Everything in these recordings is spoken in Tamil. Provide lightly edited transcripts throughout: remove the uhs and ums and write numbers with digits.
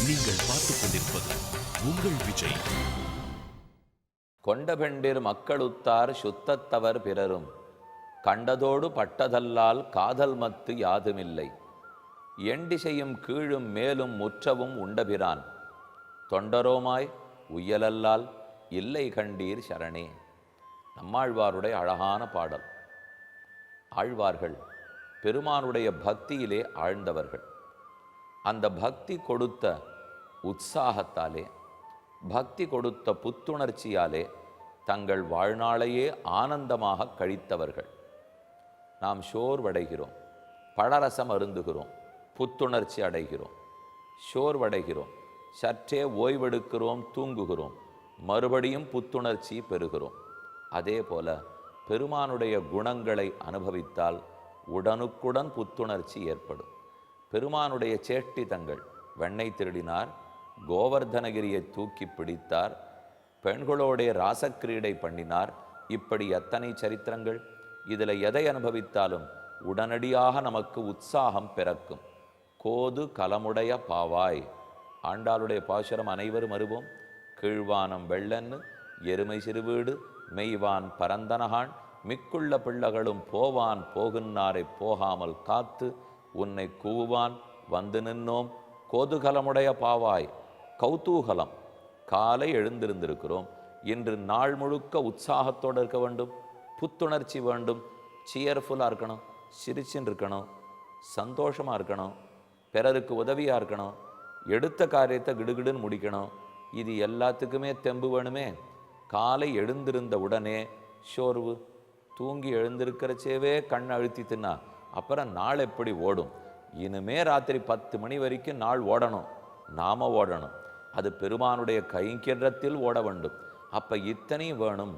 நீங்கள் பார்த்துக் கொண்டிருப்பது உங்கள் விஜய். கொண்டபெண்டிர் மக்களுத்தார் சுத்தத்தவர் பிறரும் கண்டதோடு பட்டதல்லால் காதல் மத்து யாதுமில்லை. எண்டிசையும் கீழும் மேலும் முற்றவும் உண்டபிரான் தொண்டரோமாய் உய்யலல்லால் இல்லை கண்டீர் சரணே. நம்மாழ்வாருடைய அழகான பாடல். ஆழ்வார்கள் பெருமானுடைய பக்தியிலே ஆழ்ந்தவர்கள். அந்த பக்தி கொடுத்த உற்சாகத்தாலே, பக்தி கொடுத்த புத்துணர்ச்சியாலே தங்கள் வாழ்நாளையே ஆனந்தமாக கழித்தவர்கள். நாம் சோர்வடைகிறோம், பழரசம் அருந்துகிறோம், புத்துணர்ச்சி அடைகிறோம், சோர்வடைகிறோம், சற்றே ஓய்வெடுக்கிறோம், தூங்குகிறோம், மறுபடியும் புத்துணர்ச்சி பெறுகிறோம். அதே போல பெருமானுடைய குணங்களை அனுபவித்தால் உடனுக்குடன் புத்துணர்ச்சி ஏற்படும். பெருமானுடைய சேஷ்டிதங்கள், வெண்ணெய் திருடினார், கோவர்தனகிரியை தூக்கி பிடித்தார், பெண்களோடைய ராசக்கிரீடை பண்ணினார், இப்படி எத்தனை சரித்திரங்கள். இதில் எதை அனுபவித்தாலும் உடனடியாக நமக்கு உற்சாகம் பிறக்கும். கோது கலமுடைய பாவாய், ஆண்டாளுடைய பாசுரம் அனைவரும் அறிவோம். கீழ்வானம் வெள்ளன்னு எருமை சிறுவீடு மெய்வான் பரந்தனகான் மிக்குள்ள பிள்ளைகளும் போவான் போகுன்னாரை போகாமல் காத்து உன்னை கூவான் வந்து நின்னோம். கோதுகலமுடைய பாவாய், கௌதூகலம். காலை எழுந்திருந்திருக்கிறோம், இன்று நாள் முழுக்க உற்சாகத்தோடு இருக்க வேண்டும், புத்துணர்ச்சி வேண்டும், சியர்ஃபுல்லாக இருக்கணும், சிரிச்சுன்னு இருக்கணும், சந்தோஷமாக இருக்கணும், பிறருக்கு உதவியாக இருக்கணும், எடுத்த காரியத்தை கிடுகிடுன்னு முடிக்கணும். இது எல்லாத்துக்குமே தெம்பு வேணுமே. காலை எழுந்திருந்த உடனே சோர்வு, தூங்கி எழுந்திருக்கிறச்சேவே கண் அழுத்தி தின்னா அப்புறம் நாள் எப்படி ஓடும்? இனிமே ராத்திரி 10 மணி வரைக்கும் நாள் ஓடணும், நாம ஓடணும். அது பெருமானுடைய கைங்கரத்தில் ஓட வேண்டும். அப்போ இத்தனையும் வேணும்.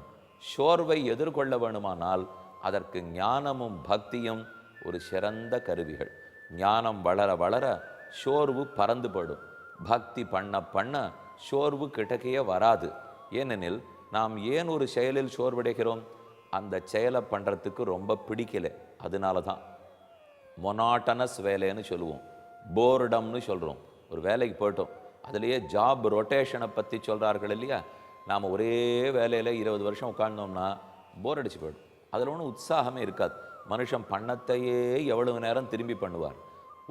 சோர்வை எதிர்கொள்ள வேணுமானால் அதற்கு ஞானமும் பக்தியும் ஒரு சிறந்த கருவிகள். ஞானம் வளர வளர சோர்வு பறந்து போடும். பக்தி பண்ண பண்ண சோர்வு கிட்டக்கையே வராது. ஏனெனில் நாம் ஏன் ஒரு செயலில் சோர்வடைகிறோம்? அந்த செயலை பண்ணுறதுக்கு ரொம்ப பிடிக்கலை. அதனால தான் மொனாட்டனஸ் வேலைன்னு சொல்லுவோம், போர்டம்னு சொல்கிறோம். ஒரு வேலைக்கு போயிட்டோம், அதுலேயே ஜாப் ரொட்டேஷனை பற்றி சொல்கிறார்கள் இல்லையா? நாம் ஒரே வேலையில் 20 வருஷம் உட்கார்ந்தோம்னா போர் அடிச்சு போய்டும். அதில் ஒன்றும் உற்சாகமே இருக்காது. மனுஷன் பண்ணத்தையே எவ்வளவு நேரம் திரும்பி பண்ணுவார்.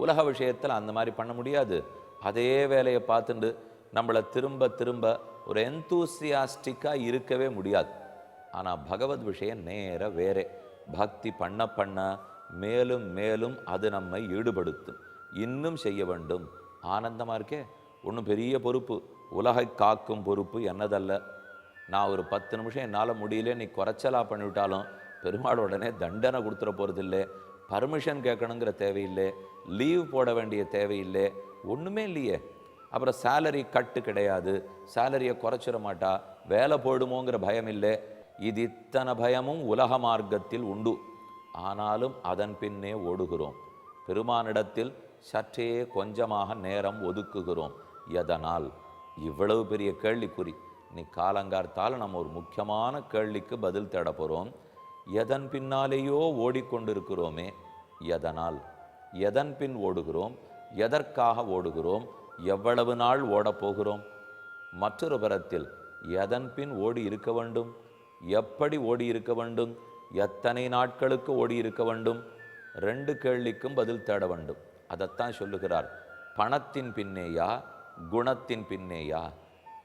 உலக விஷயத்தில் அந்த மாதிரி பண்ண முடியாது. அதே வேலையை பார்த்துட்டு நம்மளை திரும்ப திரும்ப ஒரு எந்தூசியாஸ்டிக்காக இருக்கவே முடியாது. ஆனால் பகவத் விஷயம் நேர வேறே. பக்தி பண்ண பண்ண மேலும் மேலும் அது நம்மை ஈடுபடுத்தும். இன்னும் செய்ய வேண்டும். ஆனந்தமாக இருக்கே. ஒன்றும் பெரிய பொறுப்பு, உலகை காக்கும் பொறுப்பு என்னதல்ல. நான் ஒரு 10 நிமிஷம் என்னால் முடியல நீ குறைச்சலாக பண்ணிவிட்டாலும் பெருமாள் உடனே தண்டனை கொடுத்துட போகிறதில்லை, பர்மிஷன் கேட்கணுங்கிற தேவையில்லை, லீவ் போட வேண்டிய தேவையில்லை, ஒன்றுமே இல்லையே. அப்புறம் சேலரி கட்டு கிடையாது, சேலரியை குறைச்சிட மாட்டா, வேலை போயிடுமோங்கிற பயம் இல்லை. இது இத்தனை பயமும் உலக மார்க்கத்தில் உண்டு. ஆனாலும் அதன் பின்னே ஓடுகிறோம். பெருமானிடத்தில் சற்றே கொஞ்சமாக நேரம் ஒதுக்குகிறோம். எதனால்? இவ்வளவு பெரிய கேள்விக்குறி. நீ காலங்கார்த்தால் நம்ம ஒரு முக்கியமான கேள்விக்கு பதில் தேட போகிறோம். எதன் பின்னாலேயோ ஓடிக்கொண்டிருக்கிறோமே. எதனால்? எதன் பின் ஓடுகிறோம்? எதற்காக ஓடுகிறோம்? எவ்வளவு நாள் ஓடப்போகிறோம்? மற்றொரு புறத்தில் எதன் பின் ஓடி இருக்க வேண்டும்? எப்படி ஓடி இருக்க வேண்டும்? எத்தனை நாட்களுக்கு ஓடி இருக்க வேண்டும்? 2 கேள்விக்கும் பதில் தேட வேண்டும். அதைத்தான் சொல்லுகிறார். பணத்தின் பின்னேயா, குணத்தின் பின்னேயா?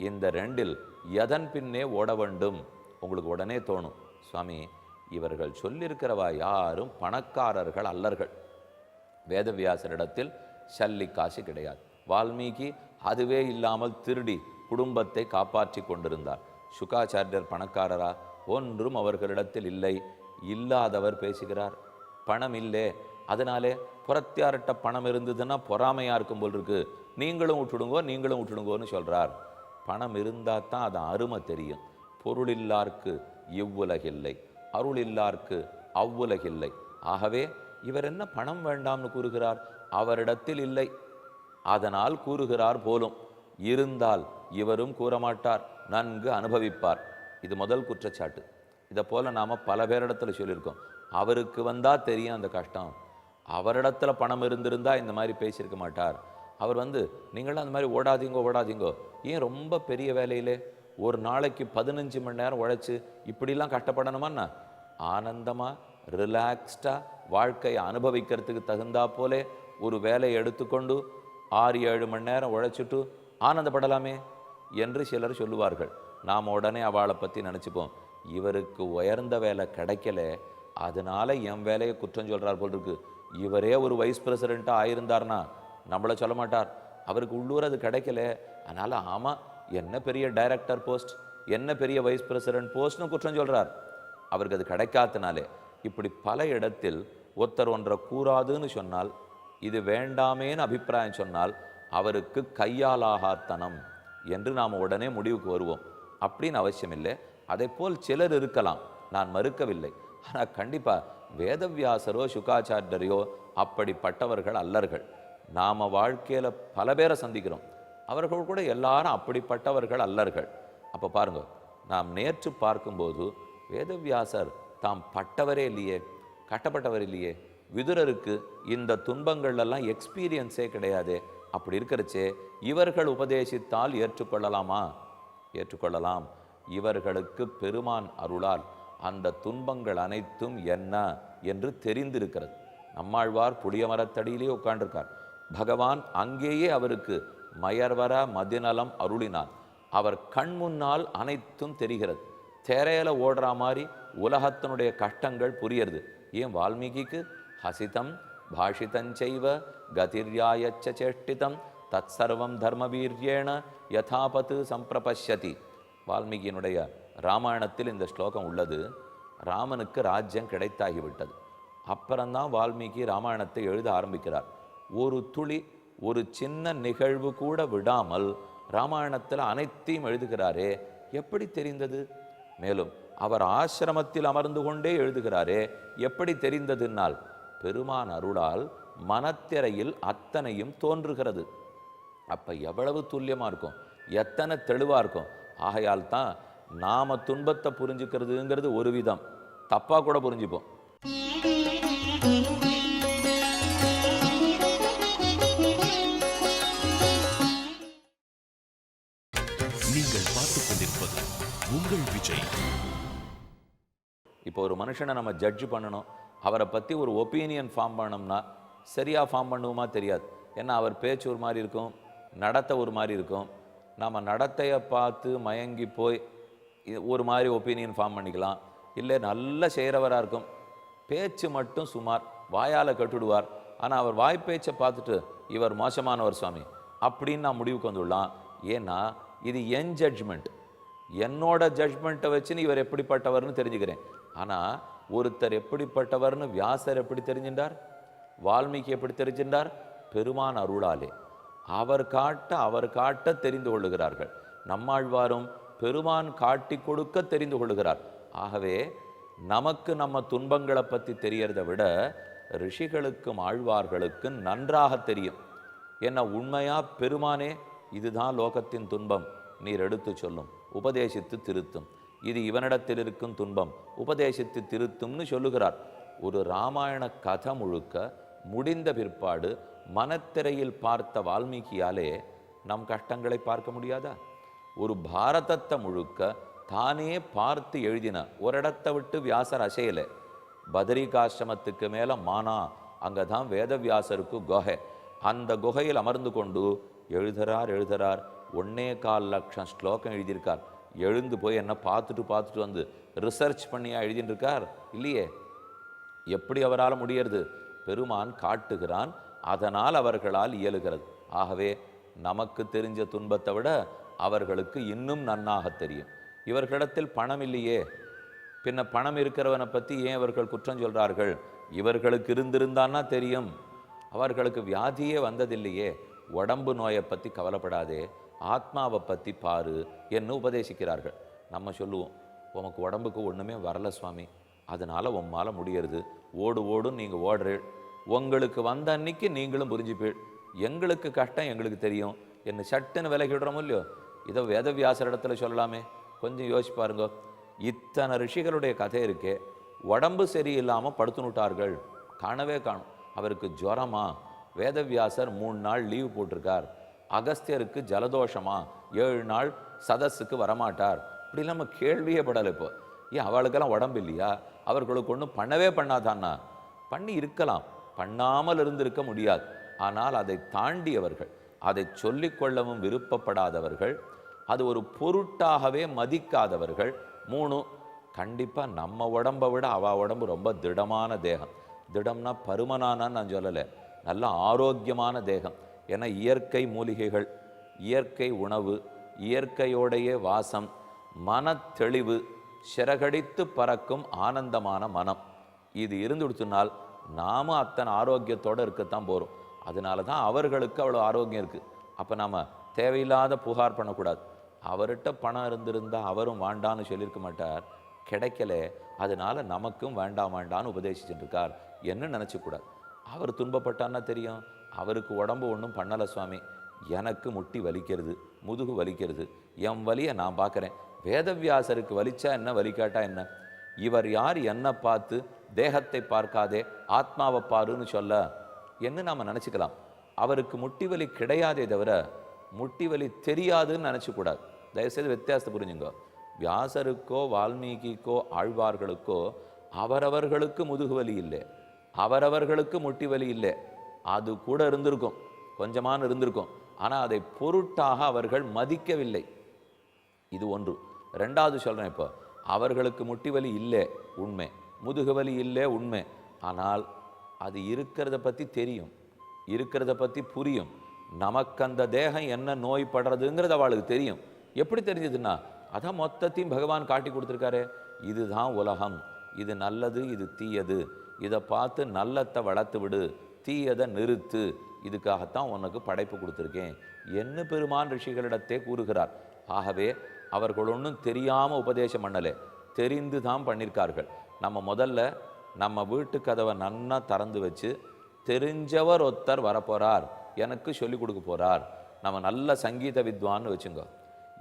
இந்த 2இல் எதன் பின்னே ஓட வேண்டும்? உங்களுக்கு உடனே தோணும், சுவாமி இவர்கள் சொல்லியிருக்கிறவா யாரும் பணக்காரர்கள் அல்லர்கள். வேதவியாசரிடத்தில் சல்லி காசு கிடையாது. வால்மீகி அதுவே இல்லாமல் திருடி குடும்பத்தை காப்பாற்றி கொண்டிருந்தார். சுகாச்சாரியர் பணக்காரரா? ஒன்றும் அவர்களிடத்தில் இல்லை. இல்லாதவர் பேசுகிறார். பணம் இல்லை, அதனாலே புறத்தியார்கிட்ட பணம் இருந்ததுன்னா பொறாமையாக இருக்கும் போல் இருக்கு, நீங்களும் விட்டுடுங்கோ நீங்களும் விட்டுடுங்கோன்னு சொல்கிறார். பணம் இருந்தால் தான் அது அருமை தெரியும். பொருள் இல்லார்க்கு இவ்வுலகில்லை, அருள் இல்லார்க்கு அவ்வுலகில்லை. ஆகவே இவர் என்ன பணம் வேண்டாம்னு கூறுகிறார்? அவரிடத்தில் இல்லை, அதனால் கூறுகிறார் போலும். இருந்தால் இவரும் கூறமாட்டார், நன்கு அனுபவிப்பார். இது முதல் குற்றச்சாட்டு. இதை போல் நாம் பல பேரிடத்துல சொல்லியிருக்கோம். அவருக்கு வந்தால் தெரியும் அந்த கஷ்டம். அவரிடத்துல பணம் இருந்திருந்தால் இந்த மாதிரி பேசியிருக்க மாட்டார். அவர் நீங்களும் அந்த மாதிரி ஓடாதீங்கோ ஓடாதீங்கோ, ஏன் ரொம்ப பெரிய வேலையிலே ஒரு நாளைக்கு 15 மணி நேரம் உழைச்சி இப்படிலாம் கஷ்டப்படணுமான்னா, ஆனந்தமாக ரிலாக்ஸ்டாக வாழ்க்கையை அனுபவிக்கிறதுக்கு தகுந்தா போலே ஒரு வேலையை எடுத்துக்கொண்டு 6-7 மணி நேரம் உழைச்சிட்டு ஆனந்தப்படலாமே என்று சிலர் சொல்லுவார்கள். நாம் உடனே அவளை பற்றி நினச்சிப்போம், இவருக்கு உயர்ந்த வேலை கிடைக்கல, அதனால என் வேலையை குற்றம் சொல்கிறார் போல் இருக்கு. இவரே ஒரு வைஸ் பிரசிடெண்ட்டாக ஆயிருந்தார்னா நம்மளை சொல்ல மாட்டார், அவருக்கு உள்ளூர் அது கிடைக்கல, அதனால் ஆமாம் என்ன பெரிய டைரக்டர் போஸ்ட், என்ன பெரிய வைஸ் பிரசிடென்ட் போஸ்ட்னு குற்றம் சொல்கிறார். அவருக்கு அது கிடைக்காதனாலே. இப்படி பல இடத்தில் ஒருத்தர் ஒன்றை கூறாதுன்னு சொன்னால், இது வேண்டாமேன்னு அபிப்பிராயம் சொன்னால் அவருக்கு கையாலாகாத்தனம் என்று நாம் உடனே முடிவுக்கு வருவோம். அப்படின்னு அவசியம் இல்லை. அதை போல் சிலர் இருக்கலாம், நான் மறுக்கவில்லை. ஆனால் கண்டிப்பாக வேதவியாசரோ சுகாச்சாரியரையோ அப்படிப்பட்டவர்கள் அல்லர்கள். நாம் வாழ்க்கையில் பல பேரை சந்திக்கிறோம், அவர்கள் கூட எல்லாரும் அப்படிப்பட்டவர்கள் அல்லர்கள். அப்போ பாருங்க, நாம் நேற்று பார்க்கும்போது வேதவியாசர் தாம் பட்டவரே இல்லையே, கட்டப்பட்டவர் இல்லையே. விதுரருக்கு இந்த துன்பங்கள்லாம் எக்ஸ்பீரியன்ஸே கிடையாது. அப்படி இருக்கிறச்சே இவர்கள் உபதேசித்தால் ஏற்றுக்கொள்ளலாமா? ஏற்றுக்கொள்ளலாம். இவர்களுக்கு பெருமான் அருளால் அந்த துன்பங்கள் அனைத்தும் என்ன என்று தெரிந்திருக்கிறது. நம்மாழ்வார் புளிய மரத்தடியிலே உட்காண்டிருக்கார். பகவான் அங்கேயே அவருக்கு மயர்வர மதிநலம் அருளினார். அவர் கண் முன்னால் அனைத்தும் தெரிகிறது. தேரையில ஓடுற மாதிரி உலகத்தினுடைய கஷ்டங்கள் புரியறது. ஏன் வால்மீகிக்கு ஹசிதம் பாஷிதஞ்சைவ கதிர்யாயச்ச சேஷ்டிதம் தத் சர்வம் தர்மவீர்யேண யதாபத்து சம்பிரபஷ்யதி. வால்மீகியினுடைய ராமாயணத்தில் இந்த ஸ்லோகம் உள்ளது. ராமனுக்கு ராஜ்யம் கிடைத்தாகிவிட்டது. அப்புறம்தான் வால்மீகி ராமாயணத்தை எழுத ஆரம்பிக்கிறார். ஒரு துளி, ஒரு சின்ன நிகழ்வு கூட விடாமல் ராமாயணத்தில் அனைத்தையும் எழுதுகிறாரே, எப்படி தெரிந்தது? மேலும் அவர் ஆசிரமத்தில் அமர்ந்து கொண்டே எழுதுகிறாரே, எப்படி தெரிந்ததுனால் பெருமான் அருளால் மனத்திரையில் அத்தனையும் தோன்றுகிறது. அப்போ எவ்வளவு துல்லியமாக இருக்கும், எத்தனை தெளிவாக இருக்கும். ஆகையால் தான் நாம துன்பத்தை புரிஞ்சுக்கிறதுங்கிறது ஒரு விதம், தப்பாக கூட புரிஞ்சுப்போம். நீங்கள் பார்த்துக் கொண்டிருப்பது உங்கள் விஜய். இப்போ ஒரு மனுஷனை நம்ம ஜட்ஜ் பண்ணணும், அவரை பற்றி ஒரு ஒப்பீனியன் ஃபார்ம் பண்ணோம்னா சரியாக ஃபார்ம் பண்ணுவோமா தெரியாது. ஏன்னா அவர் பேச்சு ஒரு மாதிரி இருக்கும், நடத்தை ஒரு மாதிரி இருக்கும். நம்ம நடத்தையை பார்த்து மயங்கி போய் ஒரு மாதிரி ஒப்பீனியன் ஃபார்ம் பண்ணிக்கலாம். இல்லை நல்ல செய்கிறவராக இருக்கும், பேச்சு மட்டும் சுமார், வாயால் கட்டுடுவார். ஆனால் அவர் வாய்ப்பேச்சை பார்த்துட்டு இவர் மோசமானவர் சுவாமி அப்படின்னு நான் முடிவுக்கு வந்துடலாம். ஏன்னா இது என் ஜட்ஜ்மெண்ட், என்னோட ஜட்ஜ்மெண்ட்டை வச்சுன்னு இவர் எப்படிப்பட்டவர்னு தெரிஞ்சுக்கிறேன். ஆனால் ஒருத்தர் எப்படிப்பட்டவர்னு வியாசர் எப்படி தெரிஞ்சின்றார், வால்மீகி எப்படி தெரிஞ்சின்றார்? பெருமான் அருளாலே அவர் காட்ட தெரிந்து கொள்ளுகிறார்கள். நம்மாழ்வாரும் பெருமான் காட்டி கொடுக்க தெரிந்து கொள்ளுகிறார். ஆகவே நமக்கு நம்ம துன்பங்களை பற்றி தெரியறதை விட ரிஷிகளுக்கும் ஆழ்வார்களுக்கும் நன்றாக தெரியும். ஏன்னா உண்மையா பெருமானே இதுதான் லோகத்தின் துன்பம், நீர் எடுத்து சொல்லும், உபதேசித்து திருத்தும், இது இவனிடத்தில் இருக்கும் துன்பம், உபதேசித்து திருத்தும்னு சொல்லுகிறார். ஒரு ராமாயண கதை முழுக்க முடிந்த பிற்பாடு மனத்திரையில் பார்த்த வால்மீகியாலே நம் கஷ்டங்களை பார்க்க முடியாதா? ஒரு பாரதத்தை முழுக்க தானே பார்த்து எழுதின, ஒரு இடத்தை விட்டு வியாசர் அசையலை. பதரிகாசிரமத்துக்கு மேலே மானா, அங்கே தான் வேதவியாசருக்கு குகை. அந்த குகையில் அமர்ந்து கொண்டு எழுதுறார் 1.25 லட்சம் ஸ்லோகம் எழுதியிருக்கார். எழுந்து போய் என்ன பார்த்துட்டு வந்து ரிசர்ச் பண்ணியா எழுதின்னு இருக்கார்? இல்லையே. எப்படி அவரால் முடியறது? பெருமான் காட்டுகிறான், அதனால் அவர்களால் இயலுகிறது. ஆகவே நமக்கு தெரிஞ்ச துன்பத்தை விட அவர்களுக்கு இன்னும் நன்னாக தெரியும். இவர்களிடத்தில் பணம் இல்லையே, பின்ன பணம் இருக்கிறவனை பற்றி ஏன் இவர்கள் குற்றம் சொல்கிறார்கள்? இவர்களுக்கு இருந்திருந்தான்னா தெரியும். அவர்களுக்கு வியாதியே வந்ததில்லையே. உடம்பு நோயை பற்றி கவலைப்படாதே, ஆத்மாவை பற்றி பாரு என்று உபதேசிக்கிறார்கள். நம்ம சொல்லுவோம், உமக்கு உடம்புக்கு ஒன்றுமே வரல சுவாமி, அதனால் உம்மால் முடியறது, ஓடுன்னு நீங்கள் ஓடுறீள், உங்களுக்கு வந்த அன்னைக்கு நீங்களும் புரிஞ்சுப்பீள், எங்களுக்கு கஷ்டம் எங்களுக்கு தெரியும் என்ன சட்டுன்னு விலகிடுறோமோ இல்லையோ. இதை வேதவியாசர் இடத்துல சொல்லலாமே, கொஞ்சம் யோசிச்சு பாருங்க. இத்தனை ரிஷிகளுடைய கதை இருக்கே, உடம்பு சரியில்லாமல் படுத்துனுட்டார்கள், காணவே காணும். அவருக்கு ஜுரமா, வேதவியாசர் 3 நாள் லீவு போட்டிருக்கார், அகஸ்தியருக்கு ஜலதோஷமா 7 நாள் சதஸுக்கு வரமாட்டார், இப்படி நம்ம கேள்வியே படலை. இப்போ ஏன் அவளுக்கெல்லாம் உடம்பு இல்லையா? அவர்களுக்கு ஒன்றும் பண்ணவே பண்ணாதான்னா? பண்ணி இருக்கலாம், பண்ணாமல் இருந்திருக்க முடியாது. ஆனால் அதை தாண்டியவர்கள், அதை சொல்லிக்கொள்ளவும் விருப்பப்படாதவர்கள், அது ஒரு பொருட்டாகவே மதிக்காதவர்கள். 3, கண்டிப்பாக நம்ம உடம்பை விட அவ உடம்பு ரொம்ப திடமான தேகம். திடம்னா பருமனானான்னு நான் சொல்லலை, நல்ல ஆரோக்கியமான தேகம். ஏன்னா இயற்கை மூலிகைகள், இயற்கை உணவு, இயற்கையோடைய வாசம், மனத்தெளிவு, சிறகடித்து பறக்கும் ஆனந்தமான மனம், இது இருந்து கொடுத்தனால் நாமும் அத்தனை ஆரோக்கியத்தோடு இருக்கத்தான் போகிறோம். அதனால தான் அவர்களுக்கு அவ்வளோ ஆரோக்கியம் இருக்குது. அப்போ நாம் தேவையில்லாத புகார் பண்ணக்கூடாது. அவர்கிட்ட பணம் இருந்திருந்தால் அவரும் வேண்டான்னு சொல்லியிருக்க மாட்டார், கிடைக்கல அதனால் நமக்கும் வேண்டாம் வேண்டான்னு உபதேசிச்சுருக்கார் என்ன நினச்சக்கூடாது. அவர் துன்பப்பட்டான்னா தெரியும், அவருக்கு உடம்பு ஒன்றும் பண்ணலை சுவாமி, எனக்கு முட்டி வலிக்கிறது, முதுகு வலிக்கிறது, என் வலியை நான் பார்க்குறேன். வேதவியாசருக்கு வலிச்சா என்ன, வலிக்காட்டா என்ன? இவர் யார் என்ன பார்த்து தேகத்தை பார்க்காதே ஆத்மாவை பாருன்னு சொல்ல என்ன நாம் நினச்சிக்கலாம். அவருக்கு முட்டி வலி கிடையாதே தவிர முட்டி வலி தெரியாதுன்னு நினச்சக்கூடாது. தயவுசெய்து வித்தியாசத்தை புரிஞ்சுங்க. வியாசருக்கோ வால்மீகிக்கோ ஆழ்வார்களுக்கோ அவரவர்களுக்கு முதுகு வலி இல்லை, அவரவர்களுக்கு முட்டி வலி இல்லை. அது கூட இருந்திருக்கும், கொஞ்சமான இருந்திருக்கும், ஆனால் அதை பொருட்டாக அவர்கள் மதிக்கவில்லை. இது ஒன்று. ரெண்டாவது சொல்கிறேன், இப்போ அவர்களுக்கு முட்டி வலி இல்லை உண்மை, முதுகு வலி இல்லை உண்மை, ஆனால் அது இருக்கிறத பற்றி தெரியும், இருக்கிறத பற்றி புரியும். நமக்கு அந்த தேகம் என்ன நோய் படுறதுங்கிறது அவளுக்கு தெரியும். எப்படி தெரிஞ்சதுன்னா, அதான் மொத்தத்தையும் பகவான் காட்டி கொடுத்துருக்காரு. இதுதான் உலகம், இது நல்லது, இது தீயது, இதை பார்த்து நல்லத்தை வளர்த்து விடு, தீயதை நிறுத்து, இதுக்காகத்தான் உனக்கு படைப்பு கொடுத்துருக்கேன் என்ன பெருமான் ரிஷிகளிடத்தே கூறுகிறார். ஆகவே அவர்கள் ஒன்றும் தெரியாமல் உபதேசம் பண்ணலை, தெரிந்து தான் பண்ணியிருக்கார்கள். நம்ம முதல்ல நம்ம வீட்டு கதவை நன்னா திறந்து வச்சு, தெரிஞ்சவர் ஒருத்தர் வரப்போகிறார், எனக்கு சொல்லிக் கொடுக்க போகிறார். நம்ம நல்ல சங்கீத வித்வான்னு வச்சுங்க.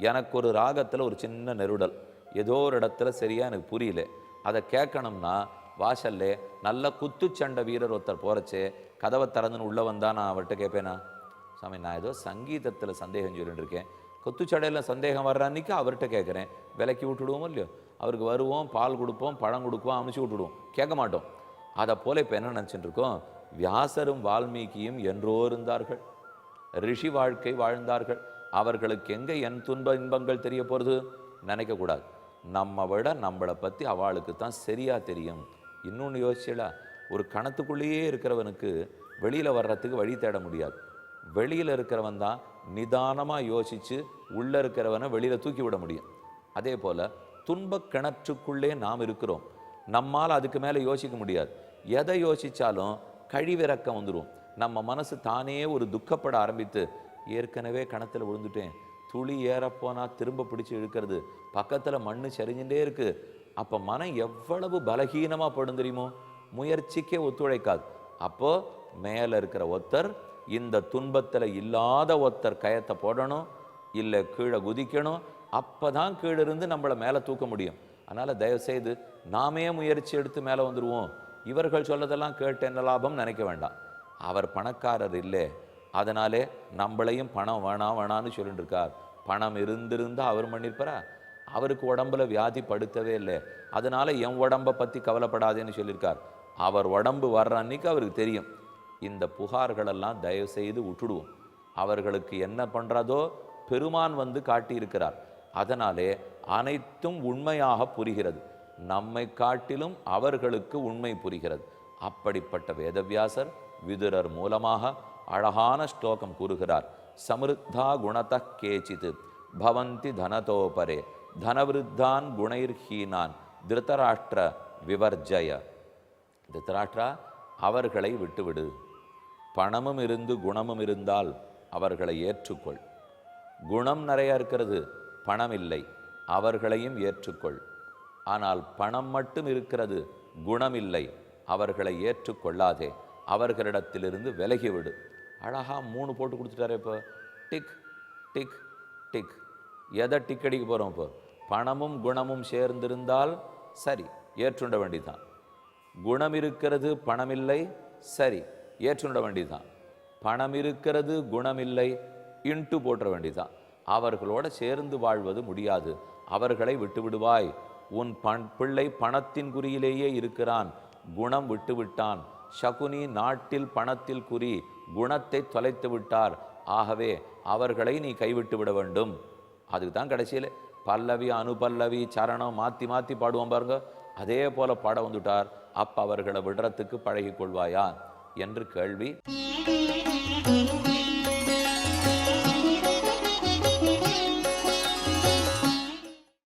எனக்கு ஒரு ராகத்தில் ஒரு சின்ன நெருடல், ஏதோ ஒரு இடத்துல சரியாக எனக்கு புரியல, அதை கேட்கணும்னா வாசல்லே நல்ல குத்துச்சண்டை வீரர் ஒருத்தர் போகிறச்சே கதவை திறந்துன்னு உள்ளே வந்தால் நான் அவர்கிட்ட கேட்பேனா, சாமி நான் ஏதோ சங்கீதத்தில் சந்தேகம் சொல்லிட்டு இருக்கேன், குத்துச்சடையில் சந்தேகம் வர்ற அன்றைக்கி அவர்கிட்ட கேட்குறேன், விலைக்கு விட்டுடுவோமோ இல்லையோ, அவருக்கு வருவோம், பால் கொடுப்போம், பழம் கொடுப்போம், அனுப்பிச்சி விட்டுடுவோம், கேட்க மாட்டோம். அதை போல் இப்போ என்ன நினச்சிட்டு இருக்கோம், வியாசரும் வால்மீகியும் என்றோ இருந்தார்கள், ரிஷி வாழ்க்கை வாழ்ந்தார்கள். அவர்களுக்கு எங்கே என் துன்ப இன்பங்கள் தெரிய போகிறது நினைக்கக்கூடாது. நம்ம விட நம்மளை பற்றி அவளுக்கு தான் சரியாக தெரியும். இன்னொன்று யோசிச்சலா, ஒரு கணத்துக்குள்ளேயே இருக்கிறவனுக்கு வெளியில் வர்றதுக்கு வழி தேட முடியாது. வெளியில் இருக்கிறவன் தான் நிதானமாக யோசித்து உள்ளே இருக்கிறவனை வெளியில் தூக்கி விட முடியும். அதே போல் துன்பக் கிணற்றுக்குள்ளே நாம் இருக்கிறோம், நம்மால் அதுக்கு மேலே யோசிக்க முடியாது. எதை யோசித்தாலும் கழிவிறக்கம் வந்துடும். நம்ம மனசு தானே ஒரு துக்கப்பட ஆரம்பித்து, ஏற்கனவே கணத்தில் விழுந்துட்டேன், துளி ஏறப்போனால் திரும்ப பிடிச்சி இழுக்கிறது, பக்கத்தில் மண் சரிஞ்சுட்டே இருக்குது. அப்போ மனம் எவ்வளவு பலகீனமாக படும் தெரியுமோ, முயற்சிக்கே ஒத்துழைக்காது. அப்போது மேலே இருக்கிற ஒருத்தர் இந்த துன்பத்தில் இல்லாத ஒருத்தர் கயத்தை போடணும், இல்லை கீழே குதிக்கணும், அப்போ தான் கீழே இருந்து நம்மளை மேலே தூக்க முடியும். அதனால் தயவுசெய்து நாமே முயற்சி எடுத்து மேலே வந்துடுவோம். இவர்கள் சொல்லதெல்லாம் கேட்டு என்ன லாபம் நினைக்க வேண்டாம். அவர் பணக்காரர் இல்லை, அதனாலே நம்மளையும் பணம் வேணாம் வேணான்னு சொல்லிட்டு இருக்கார். பணம் இருந்திருந்தால் அவர் பண்ணியிருப்பாரா? அவருக்கு உடம்புல வியாதி படுத்தவே இல்லை, அதனால் என் உடம்பை பற்றி கவலைப்படாதேன்னு சொல்லியிருக்கார். அவர் உடம்பு வர்ற அன்னைக்கு அவருக்கு தெரியும். இந்த புகார்களெல்லாம் தயவு செய்து விட்டுடுவோம். அவர்களுக்கு என்ன பண்ணுறதோ பெருமான் வந்து காட்டியிருக்கிறார். அதனாலே அனைத்தும் உண்மையாக புரிகிறது. நம்மை காட்டிலும் அவர்களுக்கு உண்மை புரிகிறது. அப்படிப்பட்ட வேதவியாசர் விதுரர் மூலமாக அழகான ஸ்லோகம் கூறுகிறார். சமிருத்தா குணத கேச்சித் பவந்தி தனதோபரே தனவிருத்தான் குணைர்ஹீனான் திருதராஷ்டிர விவர்ஜய. திருதராஷ்டிரா, அவர்களை விட்டுவிடு. பணமும் இருந்து குணமும் இருந்தால் அவர்களை ஏற்றுக்கொள். குணம் நிறைய இருக்கிறது, பணம் இல்லை, அவர்களையும் ஏற்றுக்கொள். ஆனால் பணம் மட்டும் இருக்கிறது, குணம் இல்லை, அவர்களை ஏற்றுக்கொள்ளாதே, அவர்களிடத்திலிருந்து விலகிவிடு. அழகா 3 போட்டு கொடுத்துட்டாரே. இப்போ டிக் டிக் டிக். எதை டிக் அடிக்க போகிறோம்? இப்போ பணமும் குணமும் சேர்ந்திருந்தால் சரி, ஏற்றுண்ட வேண்டிதான். குணம் இருக்கிறது, பணம் இல்லை, சரி, ஏற்றுண்ட வேண்டிதான். பணம் இருக்கிறது குணமில்லை இன்ட்டு போட்டுற வேண்டியதான். அவர்களோட சேர்ந்து வாழ்வது முடியாது, அவர்களை விட்டு விடுவாய். உன் பிள்ளை பணத்தின் குறியிலேயே இருக்கிறான், குணம் விட்டு விட்டான். சகுனி நாட்டில் பணத்தில் குறி, குணத்தை தொலைத்து விட்டார். ஆகவே அவர்களை நீ கைவிட்டு விட வேண்டும். அதுக்கு தான் கடைசியில் பல்லவி அனுபல்லவி சரணம் மாற்றி மாற்றி பாடுவோம் பாருங்க, அதே போல பாட வந்துட்டார். அப்ப அவர்களை விடுறதுக்கு பழகி கொள்வாயா என்று கேள்வி.